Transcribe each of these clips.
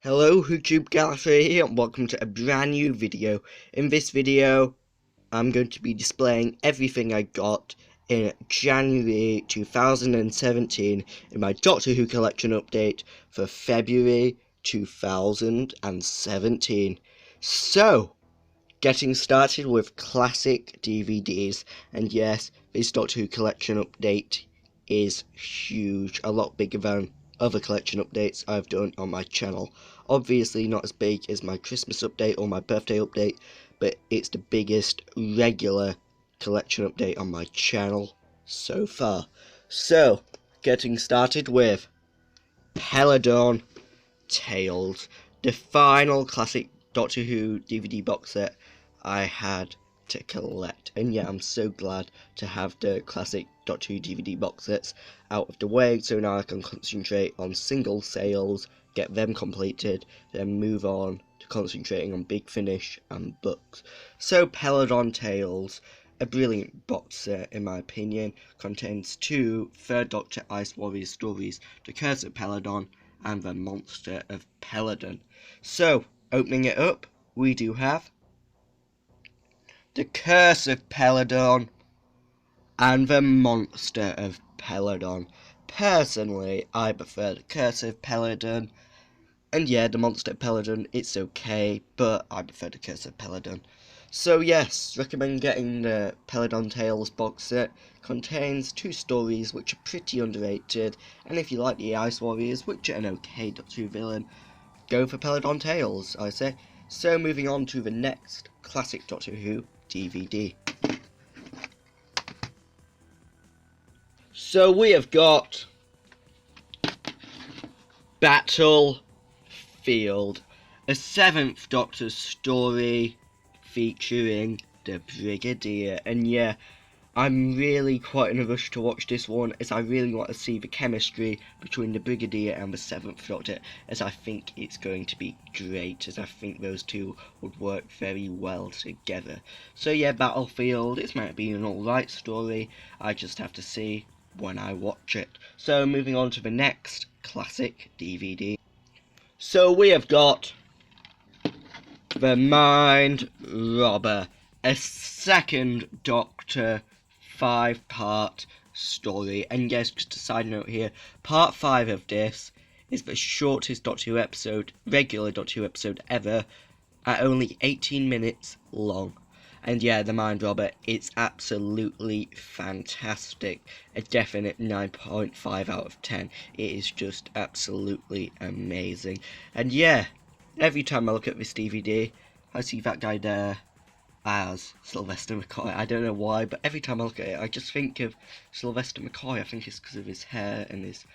Hello YouTube Galaxy here and welcome to a brand new video. In this video I'm going to be displaying everything I got in January 2017 in my Doctor Who collection update for February 2017. So, getting started with classic DVDs, and yes, this Doctor Who collection update is huge, a lot bigger than other collection updates I've done on my channel. Obviously not as big as my Christmas update or my birthday update, but it's the biggest regular collection update on my channel so far. So, getting started with Pella Dog Tales, the final classic Doctor Who DVD box set I had to collect. And yeah, I'm so glad to have the classic Doctor Who DVD box sets out of the way, so now I can concentrate on single sales, get them completed, then move on to concentrating on Big Finish and books. So Pella Dog Tales, a brilliant box set in my opinion, contains two Third Doctor Ice Warriors stories, The Curse of Pella Dog and The Monster of Pella Dog. So, opening it up, we do have The Curse of Pella Dog and The Monster of Pella Dog. Personally, I prefer The Curse of Pella Dog, and yeah, The Monster of Pella Dog, it's okay, but I prefer The Curse of Pella Dog. So yes, recommend getting the Pella Dog Tales box set. Contains two stories which are pretty underrated, and if you like the Ice Warriors, which are an okay Doctor Who villain, go for Pella Dog Tales, I say. So moving on to the next classic Doctor Who DVD. So we have got Battlefield, a 7th Doctor story featuring the Brigadier, and yeah, I'm really quite in a rush to watch this one, as I really want to see the chemistry between the Brigadier and the 7th Doctor, as I think it's going to be great, as I think those two would work very well together. So yeah, Battlefield, it might be an alright story, I just have to see when I watch it. So moving on to the next classic DVD. So we have got The Mind Robber, a 2nd Doctor 5-part story. And yes, just a side note here, part 5 of this is the shortest Doctor Who episode, regular Doctor Who episode ever, at only 18 minutes long. And yeah, The Mind Robber, it's absolutely fantastic. A definite 9.5 out of 10. It is just absolutely amazing. And yeah, every time I look at this DVD, I see that guy there as Sylvester McCoy. I don't know why, but every time I look at it, I just think of Sylvester McCoy. I think it's because of his hair and his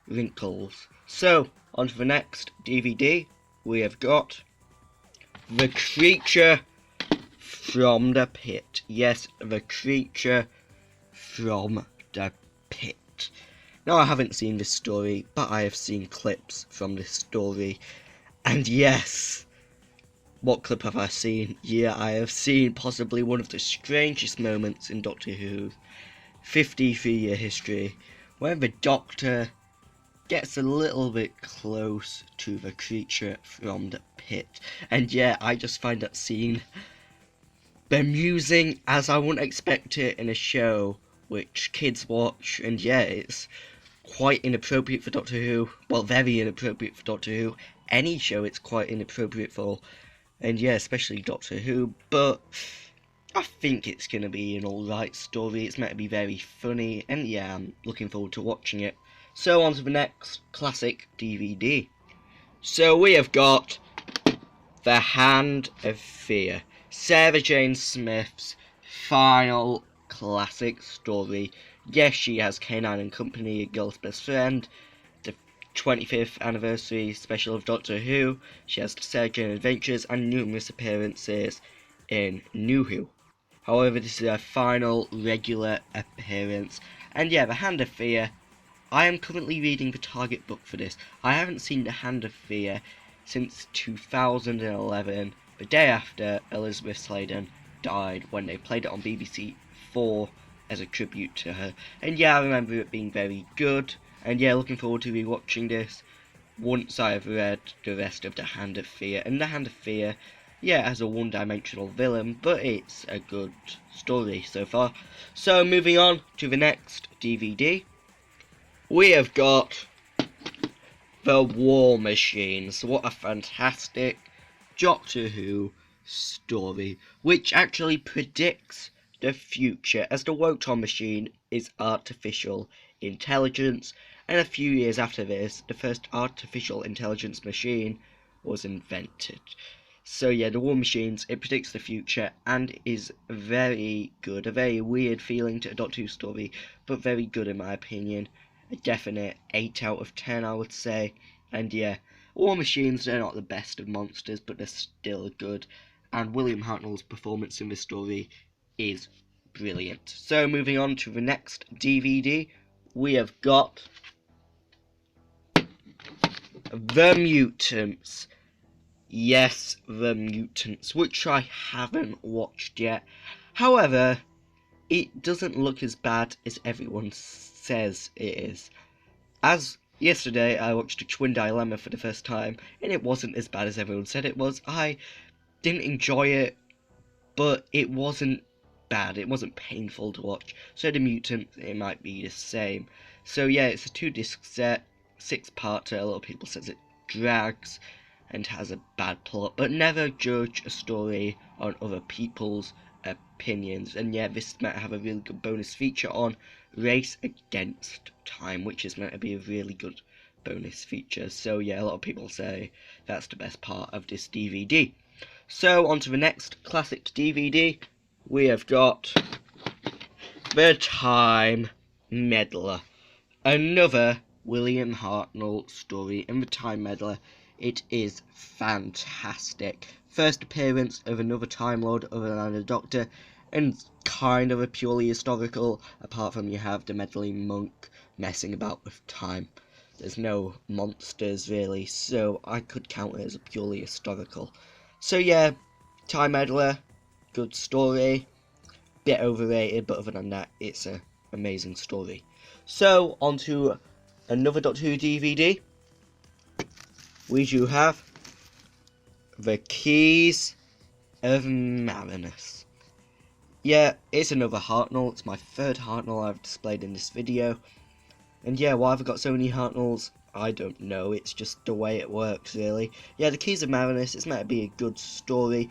wrinkles. So, on to the next DVD. We have got The Creature from the Pit. Yes, The Creature from the Pit. Now, I haven't seen this story, but I have seen clips from this story. And yes, what clip have I seen? Yeah, I have seen possibly one of the strangest moments in Doctor Who 53-year history, where the Doctor gets a little bit close to the creature from the pit. And yeah, I just find that scene bemusing, as I wouldn't expect it in a show which kids watch. And yeah, it's quite inappropriate for Doctor Who. Well, very inappropriate for Doctor Who. Any show it's quite inappropriate for. And yeah, especially Doctor Who. But I think it's going to be an alright story. It's meant to be very funny. And yeah, I'm looking forward to watching it. So on to the next classic DVD. So we have got The Hand of Fear, Sarah Jane Smith's final classic story. Yes, she has K9 and Company, A Girl's Best Friend, the 25th anniversary special of Doctor Who. She has the Sarah Jane Adventures and numerous appearances in New Who. However, this is her final regular appearance. And yeah, The Hand of Fear, I am currently reading the target book for this. I haven't seen The Hand of Fear since 2011, the day after Elizabeth Sladen died, when they played it on BBC 4 as a tribute to her. And yeah, I remember it being very good, and yeah, looking forward to rewatching this. once I've read the rest of The Hand of Fear. And The Hand of Fear, yeah, it has a one-dimensional villain, but it's a good story so far. So moving on to the next DVD, we have got The War Machines. What a fantastic Doctor Who story, which actually predicts the future, as the Wotan machine is artificial intelligence, and a few years after this, the first artificial intelligence machine was invented. So yeah, the War Machines, it predicts the future and is very good. A very weird feeling to a Doctor Who story, but very good in my opinion. A definite 8 out of 10, I would say. And yeah, War Machines, they're not the best of monsters, but they're still good. And William Hartnell's performance in this story is brilliant. So moving on to the next DVD, we have got The Mutants. Yes, The Mutants, which I haven't watched yet. However, it doesn't look as bad as everyone says it is. As yesterday, I watched a Twin Dilemma for the first time, and it wasn't as bad as everyone said it was. I didn't enjoy it, but it wasn't bad. It wasn't painful to watch. So The Mutants, it might be the same. So yeah, it's a 2-disc set, 6-parter. A lot of people says it drags and has a bad plot, but never judge a story on other people's opinions. And yeah, this might have a really good bonus feature on Race Against Time, which is meant to be a really good bonus feature. So yeah, a lot of people say that's the best part of this DVD. So on to the next classic DVD, we have got The Time Meddler. Another William Hartnell story in The Time Meddler. It is fantastic. First appearance of another Time Lord other than the Doctor, and kind of a purely historical, apart from you have the meddling monk messing about with time. There's no monsters really, so I could count it as a purely historical. So yeah, Time Meddler, good story, bit overrated, but other than that, it's an amazing story. So, on to another Doctor Who DVD. We do have The Keys of Marsinus. Yeah, it's another Hartnell. It's my third Hartnell I've displayed in this video. And yeah, why have I got so many Hartnells? I don't know. It's just the way it works, really. Yeah, The Keys of Marsinus, it's meant to be a good story.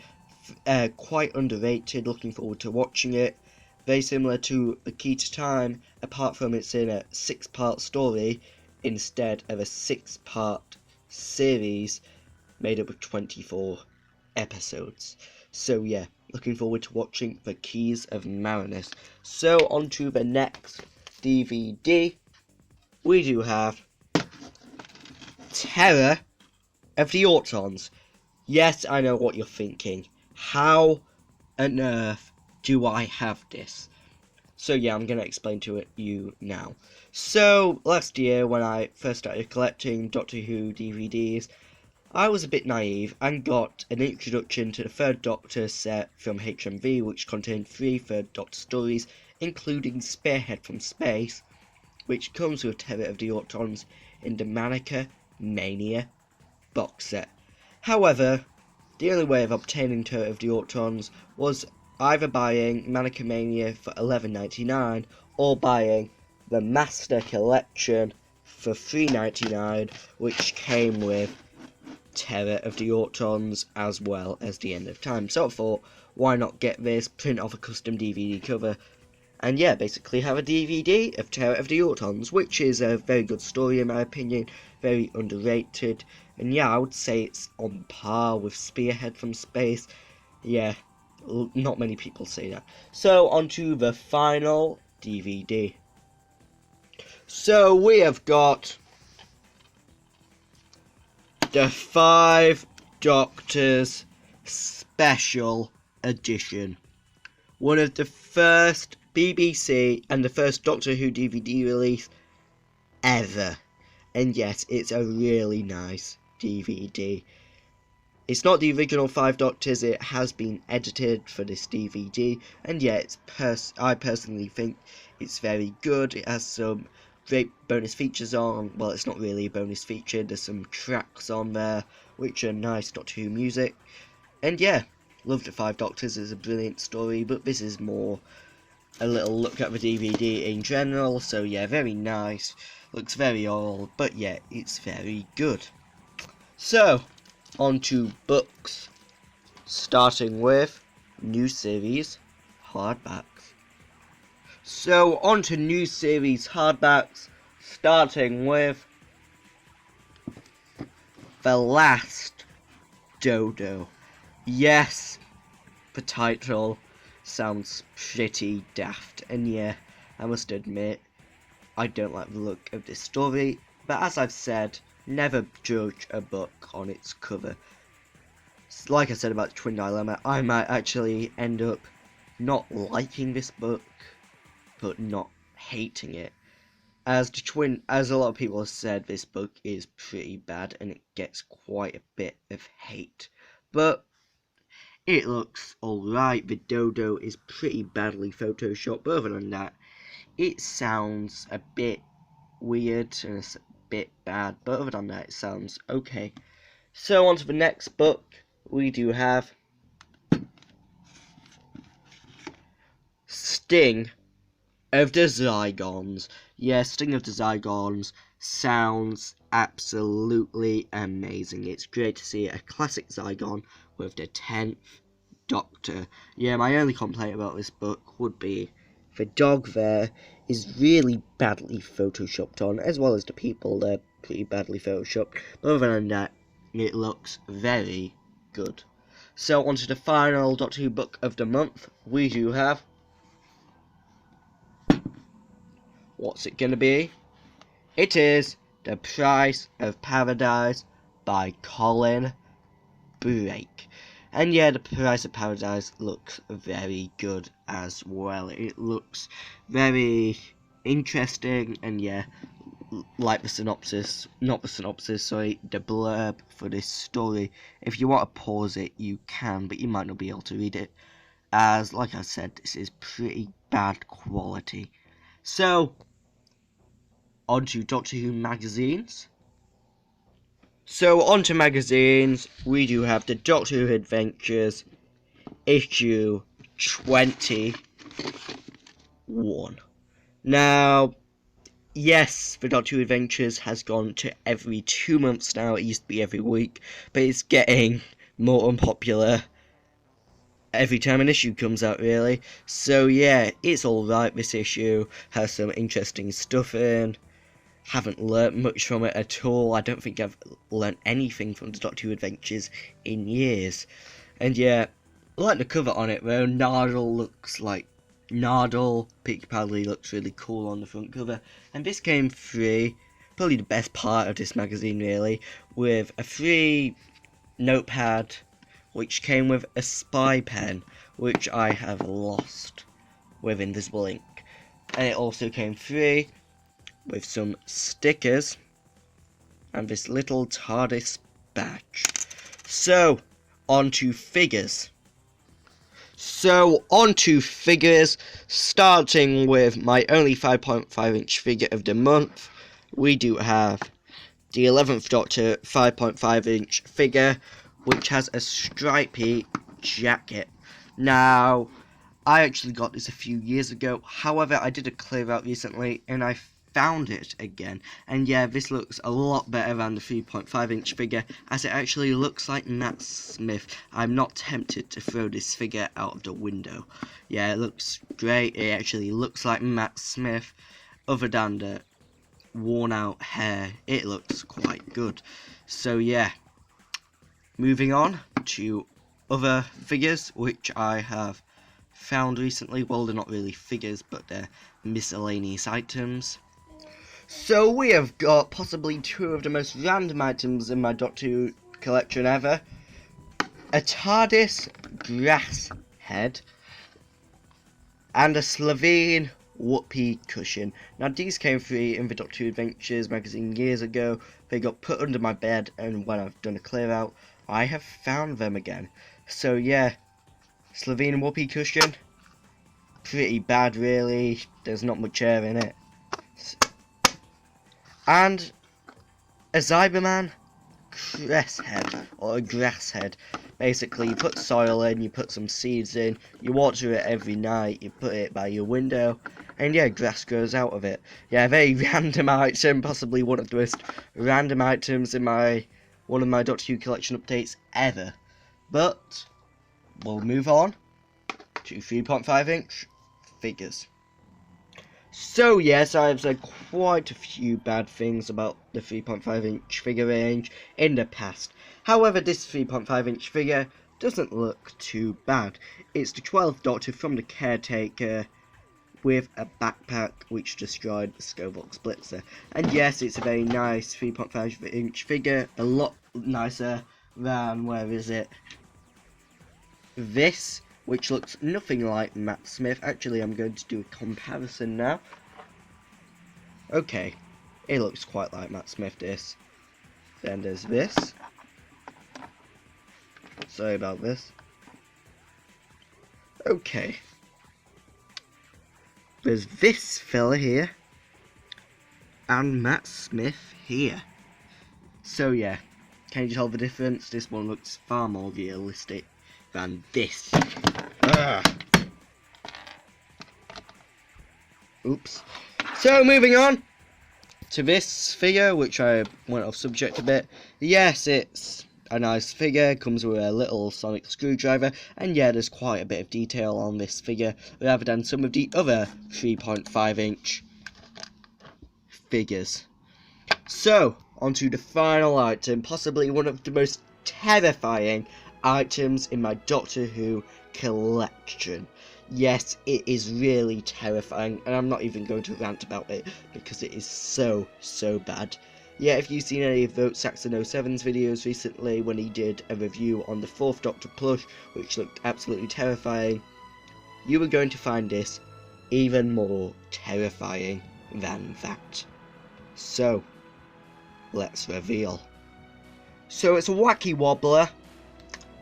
Quite underrated. Looking forward to watching it. Very similar to The Key to Time, apart from it's in a 6-part story instead of a 6-part series made up of 24 episodes. So yeah, looking forward to watching The Keys of Marsinus. So on to the next DVD, we do have Terror of the Autons. Yes, I know what you're thinking. How on earth do I have this? So yeah, I'm going to explain to you now. So, last year when I first started collecting Doctor Who DVDs, I was a bit naive and got an introduction to the Third Doctor set from HMV, which contained 3 Third Doctor stories, including Spearhead from Space, which comes with Terror of the Autons in the Manica Mania box set. However, the only way of obtaining Terror of the Autons was either buying Manica Mania for $11.99 or buying the Master Collection for $3.99, which came with Terror of the Autons as well as The End of Time. So I thought, why not get this, print off a custom DVD cover, and yeah, basically have a DVD of Terror of the Autons, which is a very good story in my opinion, very underrated, and yeah, I would say it's on par with Spearhead from Space. Yeah, not many people say that. So, on to the final DVD. So, we have got the 5 Doctors Special Edition. One of the first BBC and the first Doctor Who DVD release ever. And yes, it's a really nice DVD. It's not the original 5 Doctors, it has been edited for this DVD, and yeah, I personally think it's very good. It has some great bonus features on. Well, it's not really a bonus feature, there's some tracks on there which are nice Doctor Who music. And yeah, love the Five Doctors, is a brilliant story, but this is more a little look at the DVD in general. So yeah, very nice, looks very old, but yeah, it's very good. So, on to books, starting with new series hardbacks. So, on to new series hardbacks, starting with The Last Dodo. Yes, the title sounds pretty daft, and yeah, I must admit, I don't like the look of this story, but as I've said, never judge a book on its cover. Like I said about the Twin Dilemma, I might actually end up not liking this book, but not hating it. As a lot of people have said, this book is pretty bad and it gets quite a bit of hate. But it looks alright. The dodo is pretty badly photoshopped, but other than that, it sounds a bit weird and it's a bit bad, but other than that, it sounds okay. So on to the next book, we do have Sting of the Zygons. Yeah, Sting of the Zygons sounds absolutely amazing. It's great to see a classic Zygon with the 10th Doctor. Yeah, my only complaint about this book would be the dog there is really badly photoshopped on, as well as the people, they're pretty badly photoshopped. But other than that, it looks very good. So on to the final Doctor Who book of the month, we do have... What's it gonna be? It is The Price of Paradise by Colin Blake. And yeah, The Price of Paradise looks very good as well. It looks very interesting, and yeah, like the synopsis, not the synopsis, sorry, the blurb for this story. If you want to pause it, you can, but you might not be able to read it, as, like I said, this is pretty bad quality. So, on to Doctor Who magazines. So, on to magazines, we do have the Doctor Who Adventures, issue 21. Now, yes, the Doctor Who Adventures has gone to every 2 months now. It used to be every week, but it's getting more unpopular every time an issue comes out, really. So yeah, it's alright. This issue has some interesting stuff in. Haven't learnt much from it at all. I don't think I've learnt anything from the Doctor Who Adventures in years. And yeah, I like the cover on it though. Nardole, Peter Padley looks really cool on the front cover. And this came free, probably the best part of this magazine really, with a free notepad, which came with a spy pen, which I have lost with Invisible Ink. And it also came free with some stickers and this little TARDIS badge. So, on to figures. Starting with my only 5.5-inch figure of the month, we do have the 11th Doctor 5.5-inch figure, which has a stripy jacket. Now, I actually got this a few years ago, however, I did a clear out recently, and I found it again. And yeah, this looks a lot better than the 3.5-inch figure, as it actually looks like Matt Smith. I'm not tempted to throw this figure out of the window. Yeah, it looks great. It actually looks like Matt Smith, other than the worn out hair. It looks quite good. So yeah, moving on to other figures which I have found recently. Well, they're not really figures, but they're miscellaneous items. So we have got possibly two of the most random items in my Doctor Who collection ever. A TARDIS grass head and a Slovene whoopee cushion. Now these came free in the Doctor Who Adventures magazine years ago. They got put under my bed, and when I've done a clear out, I have found them again. So yeah, Slovene whoopee cushion, pretty bad really. There's not much air in it. And a Cyberman cress head, or a grass head. Basically, you put soil in, you put some seeds in, you water it every night, you put it by your window, and yeah, grass grows out of it. Yeah, very random item, possibly one of the most random items in one of my Doctor Who collection updates ever. But we'll move on to 3.5-inch figures. So yes, I've said quite a few bad things about the 3.5-inch figure range in the past. However, this 3.5-inch figure doesn't look too bad. It's the 12th Doctor from the Caretaker with a backpack which destroyed the Scobox Blitzer. And yes, it's a very nice 3.5-inch figure, a lot nicer than, where is it? This, which looks nothing like Matt Smith. Actually, I'm going to do a comparison now. Okay, it looks quite like Matt Smith, this. Then there's this. Sorry about this. Okay. There's this fella here. And Matt Smith here. So yeah, can you tell the difference? This one looks far more realistic than this. Oops. So moving on to this figure, which I went off subject a bit. Yes, it's a nice figure, comes with a little sonic screwdriver, and yeah, there's quite a bit of detail on this figure rather than some of the other 3.5-inch figures. So, onto the final item, possibly one of the most terrifying items in my Doctor Who collection. Yes, it is really terrifying, and I'm not even going to rant about it because it is so bad. Yeah, if you've seen any of Vote Saxon 07's videos recently when he did a review on the 4th Doctor plush, which looked absolutely terrifying, you are going to find this even more terrifying than that. So, let's reveal. So it's a Wacky Wobbler.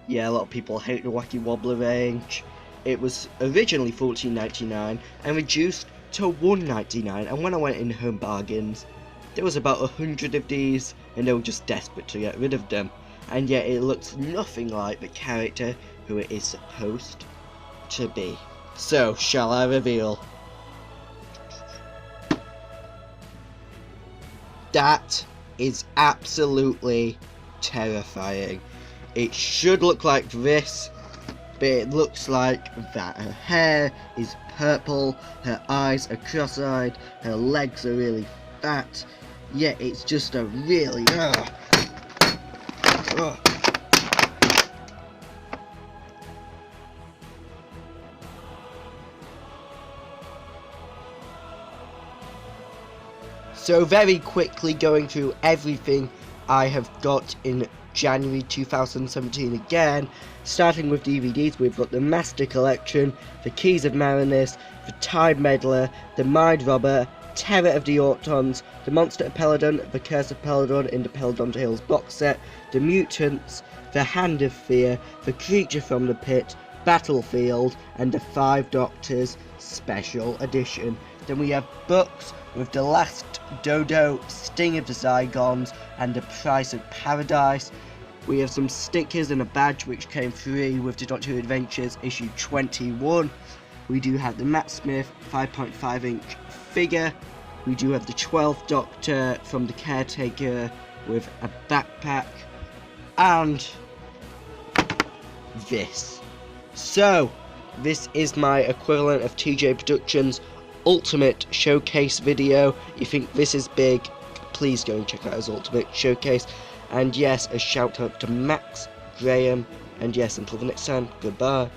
Yeah, a lot of people hate the Wacky Wobbler range. It was originally $14.99 and reduced to $1.99, and when I went in Home Bargains, there was about 100 of these, and they were just desperate to get rid of them. And yet it looks nothing like the character who it is supposed to be. So, shall I reveal? That is absolutely terrifying. It should look like this, but it looks like that. Her hair is purple, her eyes are cross-eyed, her legs are really fat. Yeah, it's just a really... So very quickly going through everything I have got in January 2017 again, starting with DVDs. We've got the Master Collection, the Keys of Marsinus, the Time Meddler, the Mind Robber, Terror of the Autons, the Monster of Peladon, the Curse of Peladon in the Peladon Tales box set, the Mutants, the Hand of Fear, the Creature from the Pit, Battlefield, and the 5 Doctors Special Edition. Then we have books with The Last Dodo, Sting of the Zygons, and The Price of Paradise. We have some stickers and a badge which came free with the Doctor Who Adventures issue 21. We do have the Matt Smith 5.5-inch figure. We do have the 12th Doctor from the Caretaker with a backpack. And this. So, this is my equivalent of TJ Productions' Ultimate Showcase video. You think this is big, please go and check out his Ultimate Showcase. And yes, a shout out to Max, Graham, and yes, until the next time, goodbye.